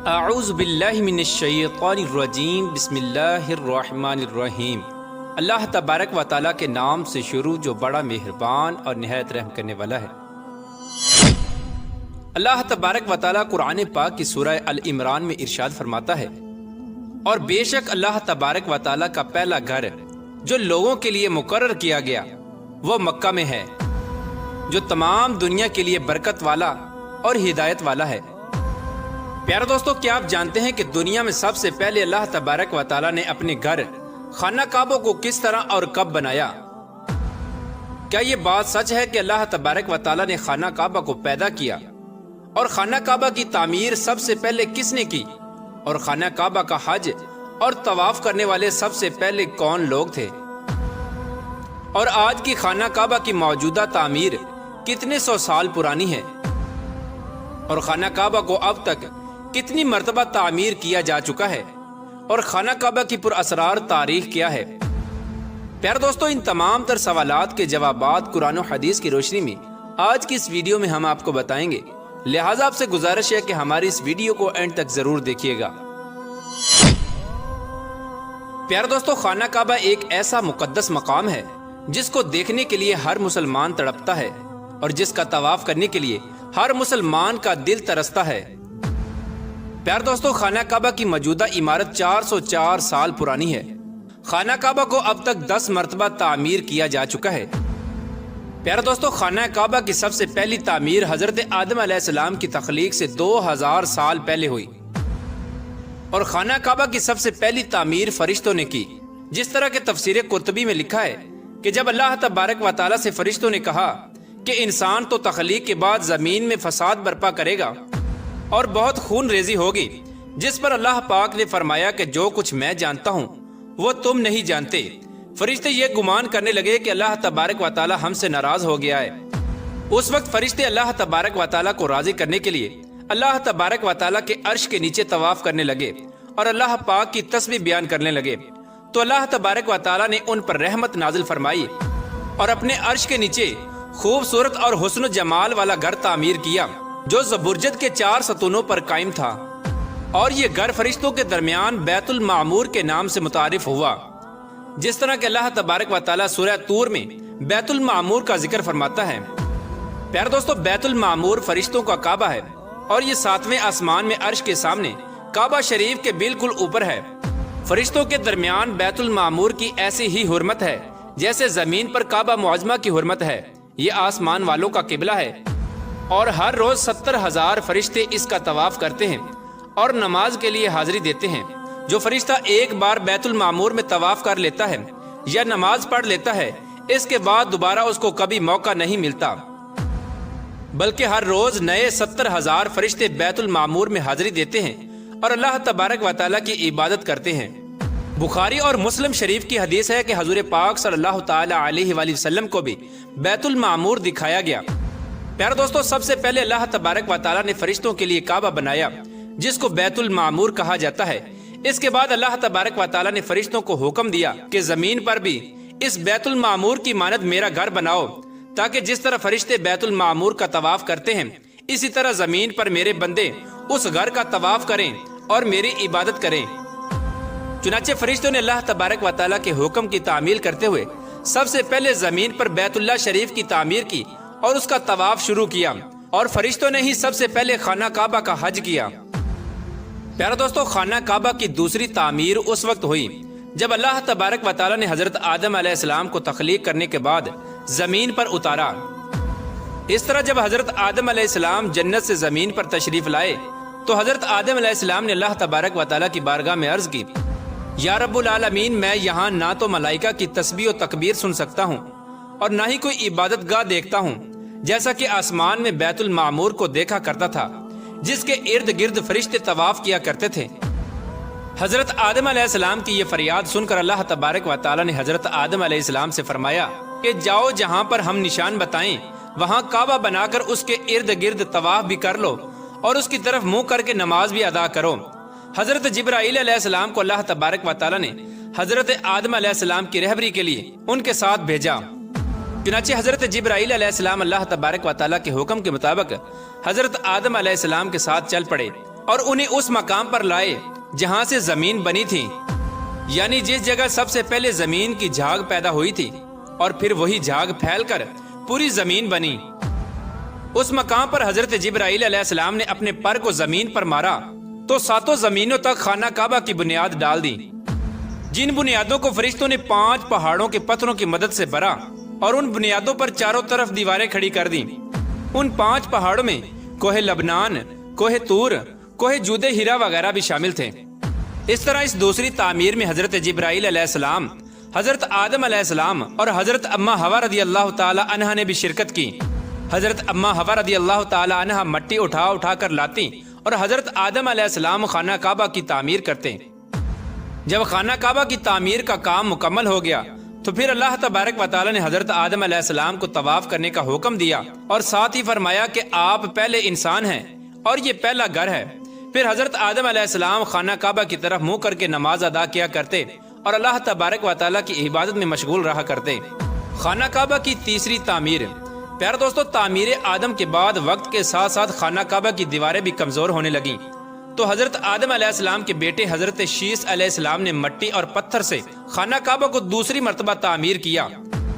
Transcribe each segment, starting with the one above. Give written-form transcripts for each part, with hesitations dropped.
اعوذ باللہ من الشیطان الرجیم بسم اللہ الرحمن الرحیم۔ اللہ تبارک و تعالیٰ کے نام سے شروع جو بڑا مہربان اور نہایت رحم کرنے والا ہے۔ اللہ تبارک و تعالیٰ قرآن پاک کی سورہ العمران میں ارشاد فرماتا ہے، اور بے شک اللہ تبارک و تعالیٰ کا پہلا گھر جو لوگوں کے لیے مقرر کیا گیا وہ مکہ میں ہے، جو تمام دنیا کے لیے برکت والا اور ہدایت والا ہے۔ پیارے دوستو، کیا آپ جانتے ہیں کہ دنیا میں سب سے پہلے اللہ تبارک و تعالیٰ نے اپنے گھر خانہ کعبہ کو کس طرح اور کب بنایا؟ کیا یہ بات سچ ہے کہ اللہ تبارک و تعالیٰ نے خانہ کعبہ کو پیدا کیا؟ اور خانہ کعبہ کی تعمیر سب سے پہلے کس نے کی؟ اور خانہ کعبہ کا حج اور طواف کرنے والے سب سے پہلے کون لوگ تھے؟ اور آج کی خانہ کعبہ کی موجودہ تعمیر کتنے سو سال پرانی ہے؟ اور خانہ کعبہ کو اب تک کتنی مرتبہ تعمیر کیا جا چکا ہے؟ اور خانہ کعبہ کی پر اسرار تاریخ کیا ہے؟ پیارے دوستو، ان تمام تر سوالات کے جوابات قرآن و حدیث کی روشنی میں آج کی اس ویڈیو میں ہم آپ کو بتائیں گے، لہٰذا آپ سے گزارش ہے کہ ہماری اس ویڈیو کو اینڈ تک ضرور دیکھیے گا۔ پیارے دوستو، خانہ کعبہ ایک ایسا مقدس مقام ہے جس کو دیکھنے کے لیے ہر مسلمان تڑپتا ہے، اور جس کا طواف کرنے کے لیے ہر مسلمان کا دل ترستا ہے۔ پیارے دوستو، خانہ کعبہ کی موجودہ عمارت 404 سال پرانی ہے۔ خانہ کعبہ کو اب تک 10 مرتبہ تعمیر کیا جا چکا ہے۔ پیارے دوستو، خانہ کعبہ کی سب سے پہلی تعمیر حضرت آدم علیہ السلام کی تخلیق سے 2000 سال پہلے ہوئی، اور خانہ کعبہ کی سب سے پہلی تعمیر فرشتوں نے کی، جس طرح کہ تفسیر قرطبی میں لکھا ہے کہ جب اللہ تبارک و تعالیٰ سے فرشتوں نے کہا کہ انسان تو تخلیق کے بعد زمین میں فساد برپا کرے گا اور بہت خون ریزی ہوگی، جس پر اللہ پاک نے فرمایا کہ جو کچھ میں جانتا ہوں وہ تم نہیں جانتے، فرشتے یہ گمان کرنے لگے کہ اللہ تبارک و تعالیٰ ہم سے ناراض ہو گیا ہے۔ اس وقت فرشتے اللہ تبارک و تعالیٰ کو راضی کرنے کے لیے اللہ تبارک و تعالیٰ کے عرش کے نیچے طواف کرنے لگے اور اللہ پاک کی تسبیح بیان کرنے لگے، تو اللہ تبارک و تعالیٰ نے ان پر رحمت نازل فرمائی اور اپنے عرش کے نیچے خوبصورت اور حسن و جمال والا گھر تعمیر کیا، جو زبرجد کے 4 ستونوں پر قائم تھا، اور یہ گھر فرشتوں کے درمیان بیت المعمور کے نام سے متعارف ہوا، جس طرح کہ اللہ تبارک و تعالیٰ سورہ طور میں بیت المعمور کا ذکر فرماتا ہے۔ پیارے دوستو، بیت المعمور فرشتوں کا کعبہ ہے، اور یہ 7ویں آسمان میں عرش کے سامنے کعبہ شریف کے بالکل اوپر ہے۔ فرشتوں کے درمیان بیت المعمور کی ایسی ہی حرمت ہے جیسے زمین پر کعبہ معظمہ کی حرمت ہے۔ یہ آسمان والوں کا قبلہ ہے، اور ہر روز 70,000 فرشتے اس کا طواف کرتے ہیں اور نماز کے لیے حاضری دیتے ہیں۔ جو فرشتہ ایک بار بیت المعمور میں طواف کر لیتا ہے یا نماز پڑھ لیتا ہے، اس کے بعد دوبارہ اس کو کبھی موقع نہیں ملتا، بلکہ ہر روز نئے 70,000 فرشتے بیت المعمور میں حاضری دیتے ہیں اور اللہ تبارک و تعالیٰ کی عبادت کرتے ہیں۔ بخاری اور مسلم شریف کی حدیث ہے کہ حضور پاک صلی اللہ تعالی علیہ وآلہ وسلم کو بھی بیت المعمور دکھایا گیا۔ پیارے دوستو، سب سے پہلے اللہ تبارک و تعالیٰ نے فرشتوں کے لیے کعبہ بنایا، جس کو بیت المعمور کہا جاتا ہے۔ اس کے بعد اللہ تبارک و تعالیٰ نے فرشتوں کو حکم دیا کہ زمین پر بھی اس بیت المعمور کی مانند میرا گھر بناؤ، تاکہ جس طرح فرشتے بیت المعمور کا طواف کرتے ہیں، اسی طرح زمین پر میرے بندے اس گھر کا طواف کریں اور میری عبادت کریں۔ چنانچہ فرشتوں نے اللہ تبارک و تعالیٰ کے حکم کی تعمیل کرتے ہوئے سب سے پہلے زمین پر بیت اللہ شریف کی تعمیر کی اور اس کا طواف شروع کیا، اور فرشتوں نے ہی سب سے پہلے خانہ کعبہ کا حج کیا۔ پیارے دوستو، خانہ کعبہ کی دوسری تعمیر اس وقت ہوئی جب اللہ تبارک و تعالیٰ نے حضرت آدم علیہ السلام کو تخلیق کرنے کے بعد زمین پر اتارا۔ اس طرح جب حضرت آدم علیہ السلام جنت سے زمین پر تشریف لائے تو حضرت آدم علیہ السلام نے اللہ تبارک و تعالیٰ کی بارگاہ میں عرض کی، یا رب العالمین، میں یہاں نہ تو ملائکہ کی تسبیح و تکبیر سن سکتا ہوں اور نہ ہی کوئی عبادت گاہ دیکھتا ہوں، جیسا کہ آسمان میں بیت المعمور کو دیکھا کرتا تھا، جس کے ارد گرد فرشتے طواف کیا کرتے تھے۔ حضرت آدم علیہ السلام کی یہ فریاد سن کر اللہ تبارک و تعالیٰ نے حضرت آدم علیہ السلام سے فرمایا کہ جاؤ، جہاں پر ہم نشان بتائیں وہاں کعبہ بنا کر اس کے ارد گرد طواف بھی کر لو اور اس کی طرف منہ کر کے نماز بھی ادا کرو۔ حضرت جبرائیل علیہ السلام کو اللہ تبارک و تعالیٰ نے حضرت آدم علیہ السلام کی رہبری کے لیے ان کے ساتھ بھیجا۔ چنانچہ حضرت جبرائیل علیہ السلام اللہ تبارک و تعالیٰ کے حکم کے مطابق حضرت آدم علیہ السلام کے ساتھ چل پڑے اور انہیں اس مقام پر لائے جہاں سے زمین بنی تھی، یعنی جس جگہ سب سے پہلے زمین کی جھاگ پیدا ہوئی تھی، اور پھر وہی جھاگ پھیل کر پوری زمین بنی۔ اس مقام پر حضرت جبرائیل علیہ السلام نے اپنے پر کو زمین پر مارا تو 7 زمینوں تک خانہ کعبہ کی بنیاد ڈال دی، جن بنیادوں کو فرشتوں نے 5 پہاڑوں کے پتھروں کی مدد سے بھرا اور ان بنیادوں پر چاروں طرف دیواریں کھڑی کر دیں۔ ان 5 پہاڑوں میں کوہ لبنان، کوہ طور، کوہ جود ہیرا وغیرہ بھی شامل تھے۔ اس طرح اس دوسری تعمیر میں حضرت جبرائیل علیہ السلام، حضرت آدم علیہ السلام اور حضرت اما حوا رضی اللہ تعالی عنہ نے بھی شرکت کی۔ حضرت اما حوا رضی اللہ تعالی عنہ مٹی اٹھا کر لاتی اور حضرت آدم علیہ السلام خانہ کعبہ کی تعمیر کرتے۔ جب خانہ کعبہ کی تعمیر کا کام مکمل ہو گیا تو پھر اللہ تبارک و تعالی نے حضرت آدم علیہ السلام کو طواف کرنے کا حکم دیا اور ساتھ ہی فرمایا کہ آپ پہلے انسان ہیں اور یہ پہلا گھر ہے۔ پھر حضرت آدم علیہ السلام خانہ کعبہ کی طرف منہ کر کے نماز ادا کیا کرتے اور اللہ تبارک و تعالی کی عبادت میں مشغول رہا کرتے۔ خانہ کعبہ کی تیسری تعمیر۔ پیارے دوستو، تعمیر آدم کے بعد وقت کے ساتھ ساتھ خانہ کعبہ کی دیواریں بھی کمزور ہونے لگیں، تو حضرت آدم علیہ السلام کے بیٹے حضرت شیس علیہ السلام نے مٹی اور پتھر سے خانہ کعبہ کو دوسری مرتبہ تعمیر کیا،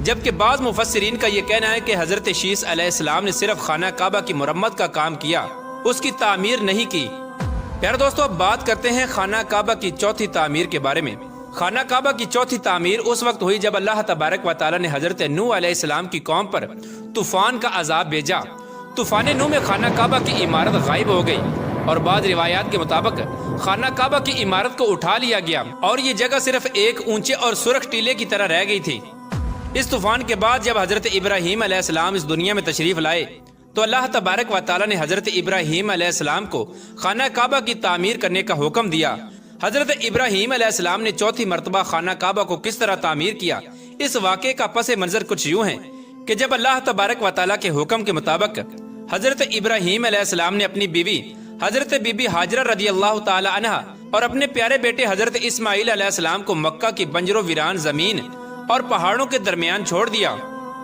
جبکہ بعض مفسرین کا یہ کہنا ہے کہ حضرت شیس علیہ السلام نے صرف خانہ کعبہ کی مرمت کا کام کیا، اس کی تعمیر نہیں کی۔ پیارے دوستو، اب بات کرتے ہیں خانہ کعبہ کی چوتھی تعمیر کے بارے میں۔ خانہ کعبہ کی چوتھی تعمیر اس وقت ہوئی جب اللہ تبارک و تعالی نے حضرت نوح علیہ السلام کی قوم پر طوفان کا عذاب بھیجا۔ طوفان نوح میں خانہ کعبہ کی عمارت غائب ہو گئی اور بعض روایات کے مطابق خانہ کعبہ کی عمارت کو اٹھا لیا گیا اور یہ جگہ صرف ایک اونچے اور سرخ ٹیلے کی طرح رہ گئی تھی۔ اس طوفان کے بعد جب حضرت ابراہیم علیہ السلام اس دنیا میں تشریف لائے تو اللہ تبارک و تعالی نے حضرت ابراہیم علیہ السلام کو خانہ کعبہ کی تعمیر کرنے کا حکم دیا۔ حضرت ابراہیم علیہ السلام نے چوتھی مرتبہ خانہ کعبہ کو کس طرح تعمیر کیا، اس واقعے کا پس منظر کچھ یوں ہے کہ جب اللہ تبارک و تعالی کے حکم کے مطابق حضرت ابراہیم علیہ السلام نے اپنی بیوی حضرت بی بی ہاجرہ رضی اللہ تعالی عنہ اور اپنے پیارے بیٹے حضرت اسماعیل علیہ السلام کو مکہ کی بنجر و ویران زمین اور پہاڑوں کے درمیان چھوڑ دیا،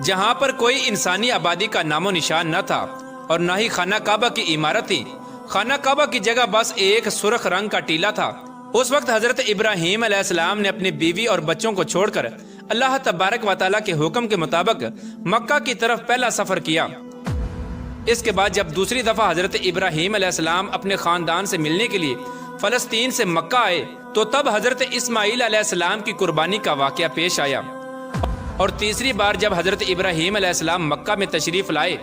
جہاں پر کوئی انسانی آبادی کا نام و نشان نہ تھا اور نہ ہی خانہ کعبہ کی عمارت تھی۔ خانہ کعبہ کی جگہ بس ایک سرخ رنگ کا ٹیلا تھا۔ اس وقت حضرت ابراہیم علیہ السلام نے اپنی بیوی اور بچوں کو چھوڑ کر اللہ تبارک و تعالیٰ کے حکم کے مطابق مکہ کی طرف پہلا سفر کیا۔ اس کے بعد جب دوسری دفعہ حضرت ابراہیم علیہ السلام اپنے خاندان سے ملنے کے لیے فلسطین سے مکہ آئے تو تب حضرت اسماعیل علیہ السلام کی قربانی کا واقعہ پیش آیا، اور تیسری بار جب حضرت ابراہیم علیہ السلام مکہ میں تشریف لائے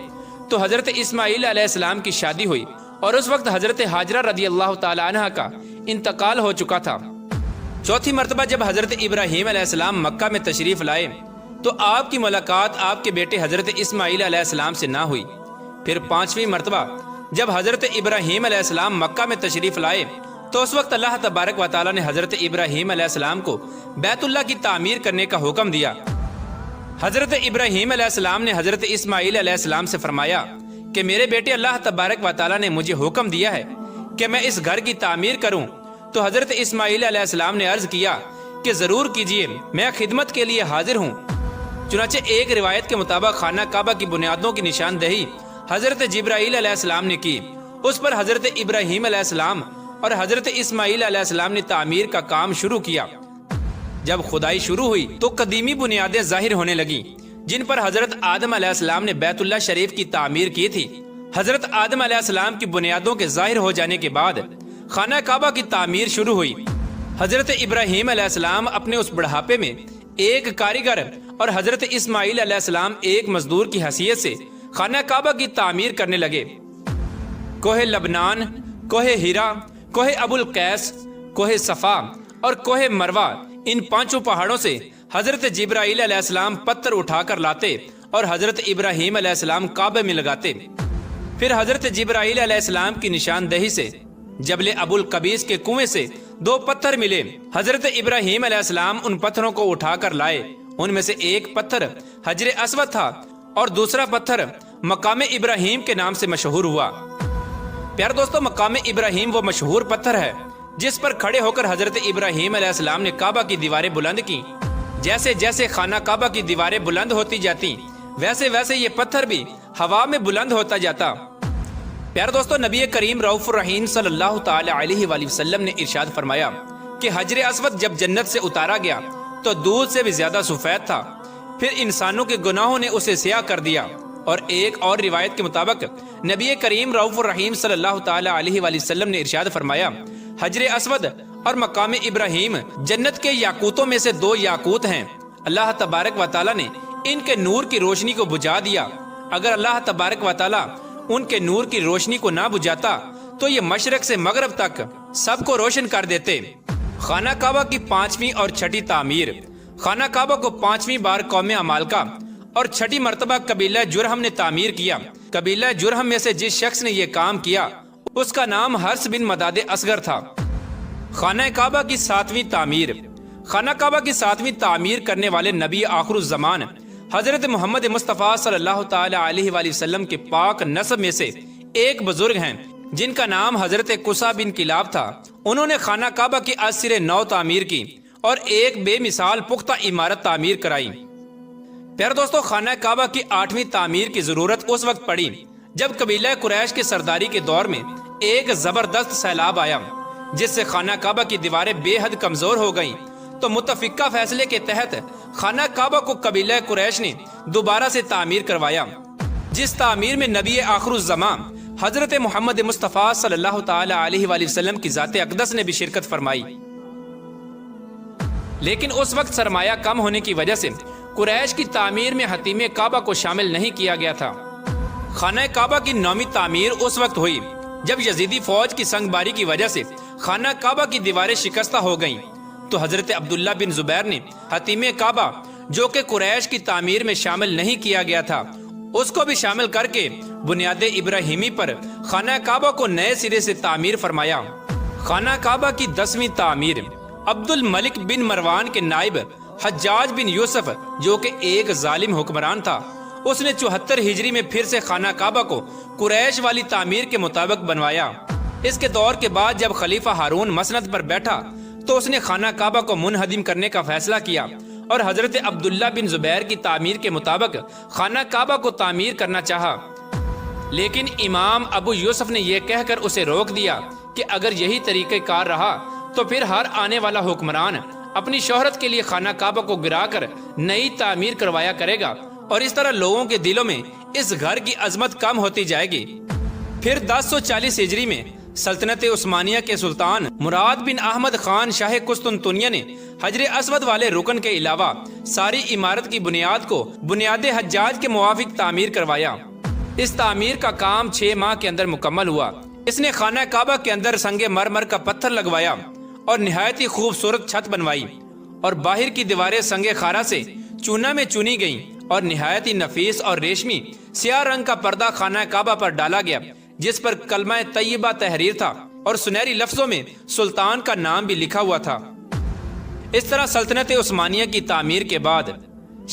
تو حضرت اسماعیل علیہ السلام کی شادی ہوئی اور اس وقت حضرت ہاجرہ رضی اللہ تعالی عنہ کا انتقال ہو چکا تھا۔ چوتھی مرتبہ جب حضرت ابراہیم علیہ السلام مکہ میں تشریف لائے تو آپ کی ملاقات آپ کے بیٹے حضرت اسماعیل علیہ السلام سے نہ ہوئی۔ پھر پانچویں مرتبہ جب حضرت ابراہیم علیہ السلام مکہ میں تشریف لائے تو اس وقت اللہ تبارک و تعالی نے حضرت ابراہیم علیہ السلام کو بیت اللہ کی تعمیر کرنے کا حکم دیا۔ حضرت ابراہیم علیہ السلام نے حضرت اسماعیل علیہ السلام سے فرمایا کہ میرے بیٹے اللہ تبارک و تعالی نے مجھے حکم دیا ہے کہ میں اس گھر کی تعمیر کروں، تو حضرت اسماعیل علیہ السلام نے عرض کیا کہ ضرور کیجئے، میں خدمت کے لیے حاضر ہوں۔ چنانچہ ایک روایت کے مطابق خانہ کعبہ کی بنیادوں کی نشاندہی حضرت جبرائیل علیہ السلام نے کی، اس پر حضرت ابراہیم علیہ السلام اور حضرت اسماعیل علیہ السلام نے تعمیر کا کام شروع کیا۔ جب کھدائی شروع ہوئی تو قدیمی بنیادیں ظاہر ہونے لگیں جن پر حضرت آدم علیہ السلام نے بیت اللہ شریف کی تعمیر کی تھی۔ حضرت آدم علیہ السلام کی بنیادوں کے ظاہر ہو جانے کے بعد خانہ کعبہ کی تعمیر شروع ہوئی۔ حضرت ابراہیم علیہ السلام اپنے اس بڑھاپے میں ایک کاریگر اور حضرت اسماعیل علیہ السلام ایک مزدور کی حیثیت سے خانہ کعبہ کی تعمیر کرنے لگے۔ کوہ لبنان، کوہ ہیرا، کوہ ابو القیس، کوہ صفا اور کوہ مروہ، ان پانچوں پہاڑوں سے حضرت جبرائیل علیہ السلام پتھر اٹھا کر لاتے اور حضرت ابراہیم علیہ السلام کعبے میں لگاتے۔ پھر حضرت جبرائیل علیہ السلام کی نشاندہی سے جبل ابو القبیس کے کنویں سے 2 پتھر ملے۔ حضرت ابراہیم علیہ السلام ان پتھروں کو اٹھا کر لائے۔ ان میں سے ایک پتھر حجر اسود تھا اور دوسرا پتھر مقام ابراہیم کے نام سے مشہور ہوا۔ پیارے دوستو، مقام ابراہیم وہ مشہور پتھر ہے جس پر کھڑے ہو کر حضرت ابراہیم علیہ السلام نے کعبہ کی دیواریں بلند کی۔ جیسے جیسے خانہ کعبہ کی دیواریں بلند ہوتی جاتی ویسے ویسے یہ پتھر بھی ہوا میں بلند ہوتا جاتا۔ پیارے دوستو، نبی کریم رؤوف الرحیم صلی اللہ تعالی علیہ وآلہ وسلم نے ارشاد فرمایا کہ حجر اسود جب جنت سے اتارا گیا تو دودھ سے بھی زیادہ سفید تھا، پھر انسانوں کے گناہوں نے اسے سیاہ کر دیا۔ اور ایک اور روایت کے مطابق نبی کریم رؤوف الرحیم صلی اللہ تعالی علیہ وآلہ وسلم نے ارشاد فرمایا، حجر اسود اور مقام ابراہیم جنت کے یاقوتوں میں سے دو یاقوت ہیں، اللہ تبارک و تعالی نے ان کے نور کی روشنی کو بجھا دیا۔ اگر اللہ تبارک و تعالی ان کے نور کی روشنی کو نہ بجھاتا تو یہ مشرق سے مغرب تک سب کو روشن کر دیتے۔ خانہ کعبہ کی 5ویں اور 6ٹھی تعمیر۔ خانہ کعبہ کو 5ویں بار قوم عمالقہ اور 6ٹھی مرتبہ قبیلہ جرہم نے تعمیر کیا۔ قبیلہ جرہم میں سے جس شخص نے یہ کام کیا اس کا نام حرس بن مداد اصغر تھا۔ خانہ کعبہ کی 7ویں تعمیر۔ خانہ کعبہ کی 7ویں تعمیر کرنے والے نبی آخر الزمان حضرت محمد مصطفیٰ صلی اللہ تعالی علیہ وآلہ وسلم کے پاک نسب میں سے ایک بزرگ ہیں جن کا نام حضرت قصہ بن کلاب تھا۔ انہوں نے خانہ کعبہ کی از سر نو تعمیر کی اور ایک بے مثال پختہ عمارت تعمیر کرائی۔ پیارے دوستو، خانہ کعبہ کی 8ویں تعمیر کی ضرورت اس وقت پڑی جب قبیلہ قریش کے سرداری کے دور میں ایک زبردست سیلاب آیا جس سے خانہ کعبہ کی دیواریں بے حد کمزور ہو گئیں، تو متفقہ فیصلے کے تحت خانہ کعبہ کو قبیلہ قریش نے دوبارہ سے تعمیر کروایا، جس تعمیر میں نبی آخر الزمان حضرت محمد مصطفیٰ صلی اللہ تعالی علیہ وآلہ وسلم کی ذات اقدس نے بھی شرکت فرمائی۔ لیکن اس وقت سرمایہ کم ہونے کی وجہ سے قریش کی تعمیر میں حتیم کعبہ کو شامل نہیں کیا گیا تھا۔ خانہ کعبہ کی 9ویں تعمیر اس وقت ہوئی جب یزیدی فوج کی سنگ باری کی وجہ سے خانہ کعبہ کی دیواریں شکستہ ہو گئیں، تو حضرت عبداللہ بن زبیر نے حتیم کعبہ جو کہ قریش کی تعمیر میں شامل نہیں کیا گیا تھا اس کو بھی شامل کر کے بنیاد ابراہیمی پر خانہ کعبہ کو نئے سرے سے تعمیر فرمایا۔ خانہ کعبہ کی 10ویں تعمیر۔ عبد الملک بن مروان کے نائب حجاج بن یوسف جو کہ ایک ظالم حکمران تھا، اس نے 74 ہجری میں پھر سے خانہ کعبہ کو قریش والی تعمیر کے مطابق بنوایا۔ اس کے دور کے بعد جب خلیفہ ہارون مسند پر بیٹھا تو اس نے خانہ کعبہ کو منہدم کرنے کا فیصلہ کیا اور حضرت عبداللہ بن زبیر کی تعمیر کے مطابق خانہ کعبہ کو تعمیر کرنا چاہا، لیکن امام ابو یوسف نے یہ کہہ کر اسے روک دیا کہ اگر یہی طریقہ کار رہا تو پھر ہر آنے والا حکمران اپنی شہرت کے لیے خانہ کعبہ کو گرا کر نئی تعمیر کروایا کرے گا اور اس طرح لوگوں کے دلوں میں اس گھر کی عظمت کم ہوتی جائے گی۔ پھر 1040 ہجری میں سلطنت عثمانیہ کے سلطان مراد بن احمد خان شاہ قسطنطنیہ نے حجر اسود والے رکن کے علاوہ ساری عمارت کی بنیاد کو بنیاد حجاج کے موافق تعمیر کروایا۔ اس تعمیر کا کام 6 ماہ کے اندر مکمل ہوا۔ اس نے خانہ کعبہ کے اندر سنگ مرمر کا پتھر لگوایا اور نہایت ہی خوبصورت چھت بنوائی، اور باہر کی دیواریں سنگ خارا سے چونا میں چنی گئیں اور نہایت ہی نفیس اور ریشمی سیاہ رنگ کا پردہ خانہ کعبہ پر ڈالا گیا جس پر کلمہ طیبہ تحریر تھا اور سنہری لفظوں میں سلطان کا نام بھی لکھا ہوا تھا۔ اس طرح سلطنت عثمانیہ کی تعمیر کے بعد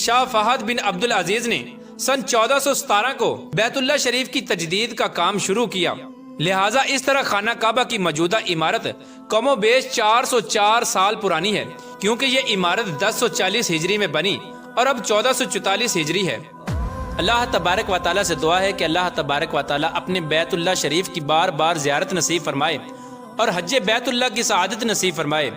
شاہ فہد بن عبد العزیز نے سن 1417 کو بیت اللہ شریف کی تجدید کا کام شروع کیا، لہٰذا اس طرح خانہ کعبہ کی موجودہ عمارت کم و بیش 404 سال پرانی ہے، کیونکہ یہ عمارت 1040 ہجری میں بنی اور اب 1444 ہجری ہے۔ اللہ تبارک و تعالیٰ سے دعا ہے کہ اللہ تبارک و تعالیٰ اپنے بیت اللہ شریف کی بار بار زیارت نصیب فرمائے اور حج بیت اللہ کی سعادت نصیب فرمائے۔